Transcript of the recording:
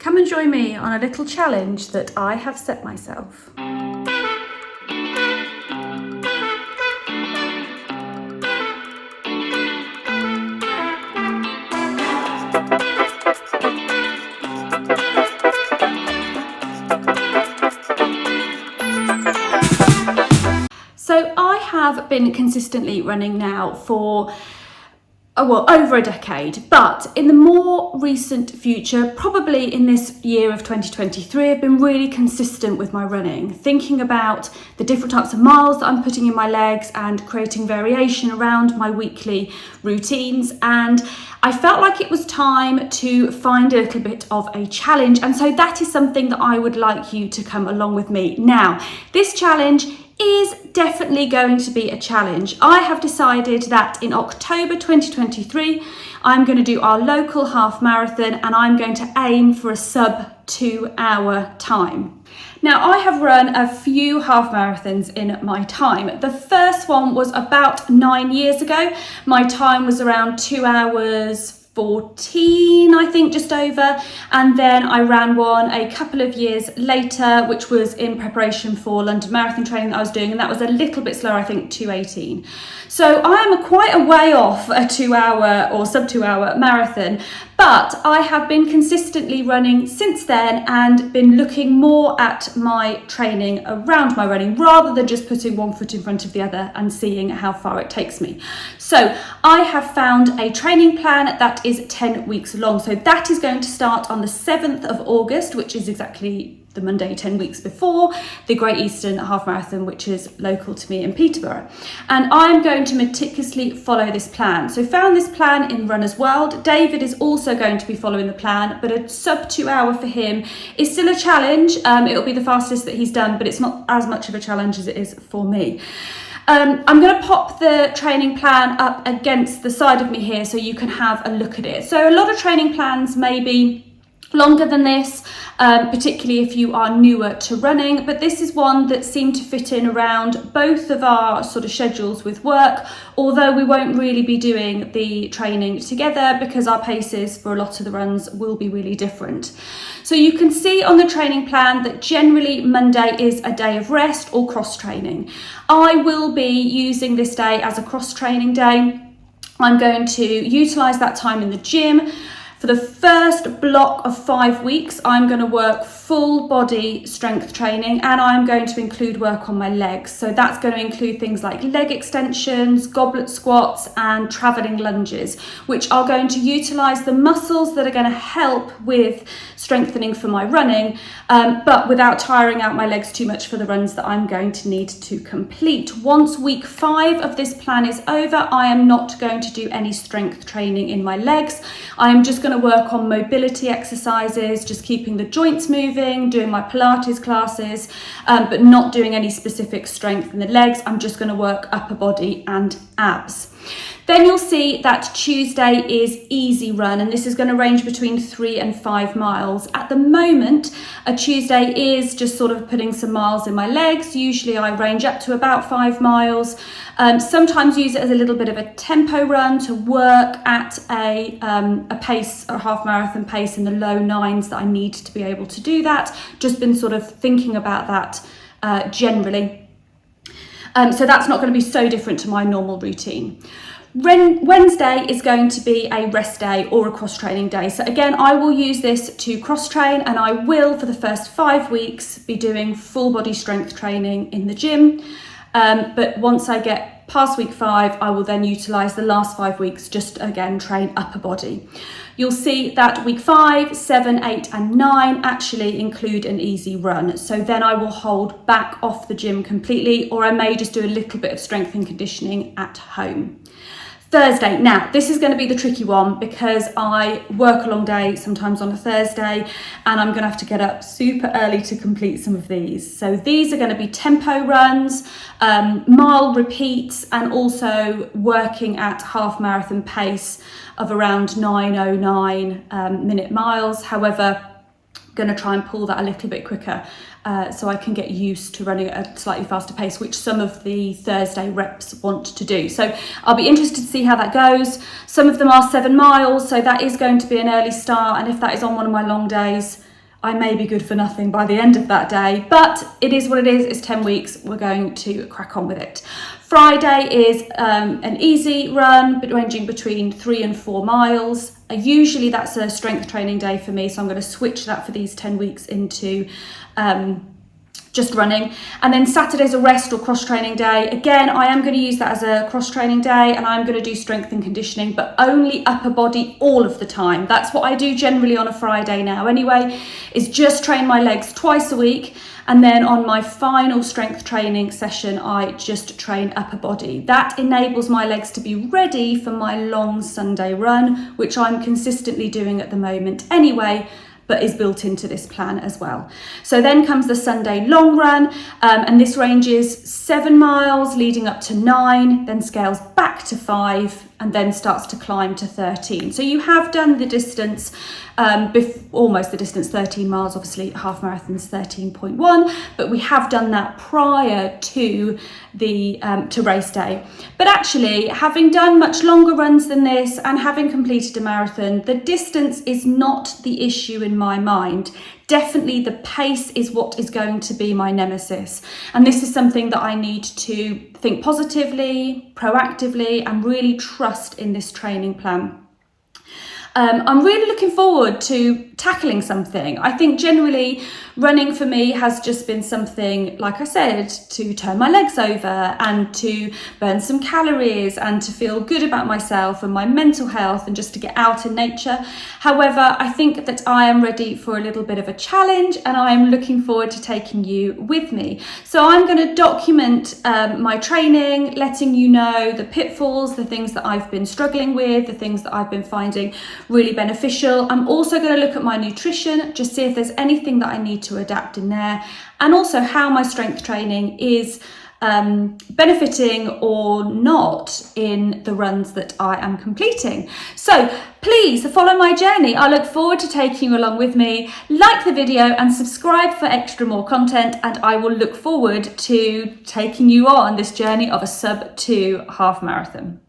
Come and join me on a little challenge that I have set myself. So I have been consistently running now for over a decade, but in the more recent future, probably in this year of 2023, I've been really consistent with my running, thinking about the different types of miles that I'm putting in my legs and creating variation around my weekly routines. And I felt like it was time to find a little bit of a challenge. And so that is something that I would like you to come along with me. Now, this challenge is definitely going to be a challenge. I have decided that in October 2023, I'm going to do our local half marathon and I'm going to aim for a sub 2-hour time. Now, I have run a few half marathons in my time. The first one was about 9 years ago. My time was around 2 hours 14, I think, just over. And then I ran one a couple of years later, which was in preparation for London Marathon training that I was doing. And that was a little bit slower, I think 2:18. So I am quite a way off a 2-hour or sub 2-hour marathon. But I have been consistently running since then and been looking more at my training around my running rather than just putting one foot in front of the other and seeing how far it takes me. So I have found a training plan that is 10 weeks long. So that is going to start on the 7th of August, which is exactly the Monday 10 weeks before the Great Eastern Half Marathon, which is local to me in Peterborough. And I'm going to meticulously follow this plan. So found this plan in Runner's World. David is also going to be following the plan, but a sub 2 hour for him is still a challenge. It'll be the fastest that he's done, but it's not as much of a challenge as it is for me. I'm going to pop the training plan up against the side of me here so you can have a look at it. So a lot of training plans may be longer than this, particularly if you are newer to running, but this is one that seemed to fit in around both of our sort of schedules with work, although we won't really be doing the training together because our paces for a lot of the runs will be really different. So you can see on the training plan that generally Monday is a day of rest or cross training. I will be using this day as a cross training day. I'm going to utilise that time in the gym. For the first block of 5 weeks, I'm going to work full body strength training and I'm going to include work on my legs. So that's going to include things like leg extensions, goblet squats and travelling lunges, which are going to utilise the muscles that are going to help with strengthening for my running, but without tiring out my legs too much for the runs that I'm going to need to complete. Once week 5 of this plan is over, I am not going to do any strength training in my legs. I am just going to work on mobility exercises, just keeping the joints moving, doing my Pilates classes, but not doing any specific strength in the legs. I'm just going to work upper body and abs. Then you'll see that Tuesday is easy run, and this is going to range between 3 and 5 miles. At the moment, a Tuesday is just sort of putting some miles in my legs. Usually I range up to about 5 miles. Sometimes use it as a little bit of a tempo run to work at a pace, a half marathon pace in the low 9s that I need to be able to do that. Just been sort of thinking about that generally. So that's not going to be so different to my normal routine. Wednesday is going to be a rest day or a cross training day. So again, I will use this to cross train and I will for the first 5 weeks be doing full body strength training in the gym. But once I get past week 5, I will then utilise the last 5 weeks just again train upper body. You'll see that week 5, 7, 8 and 9 actually include an easy run. So then I will hold back off the gym completely, or I may just do a little bit of strength and conditioning at home. Thursday. Now, this is going to be the tricky one because I work a long day sometimes on a Thursday and I'm going to have to get up super early to complete some of these. So these are going to be tempo runs, mile repeats, and also working at half marathon pace of around 9:09 minute miles. However, going to try and pull that a little bit quicker so I can get used to running at a slightly faster pace, which some of the Thursday reps want to do. So I'll be interested to see how that goes. Some of them are 7 miles, so that is going to be an early start, and if that is on one of my long days, I may be good for nothing by the end of that day, but it is what it is. It's 10 weeks. We're going to crack on with it. Friday is an easy run, but ranging between 3 and 4 miles. Usually that's a strength training day for me, so I'm going to switch that for these 10 weeks into just running. And then Saturday's a rest or cross training day. Again, I am going to use that as a cross training day, and I'm going to do strength and conditioning, but only upper body all of the time. That's what I do generally on a Friday now anyway, is just train my legs twice a week. And then on my final strength training session, I just train upper body. That enables my legs to be ready for my long Sunday run, which I'm consistently doing at the moment anyway, but is built into this plan as well. So then comes the Sunday long run, and this ranges 7 miles leading up to 9, then scales back to 5, and then starts to climb to 13. So you have done the distance, almost the distance, 13 miles, obviously half marathon's 13.1, but we have done that prior to the to race day. But actually, having done much longer runs than this and having completed a marathon, the distance is not the issue in my mind. Definitely the pace is what is going to be my nemesis. And this is something that I need to think positively, proactively, and really trust in this training plan. I'm really looking forward to tackling something. I think generally running for me has just been something, like I said, to turn my legs over and to burn some calories and to feel good about myself and my mental health and just to get out in nature. However, I think that I am ready for a little bit of a challenge, and I am looking forward to taking you with me. So I'm going to document my training, letting you know the pitfalls, the things that I've been struggling with, the things that I've been finding really beneficial. I'm also going to look at my nutrition, just see if there's anything that I need to adapt in there, and also how my strength training is benefiting or not in the runs that I am completing. So please follow my journey. I look forward to taking you along with me. Like the video and subscribe for extra more content, and I will look forward to taking you on this journey of a sub 2 half marathon.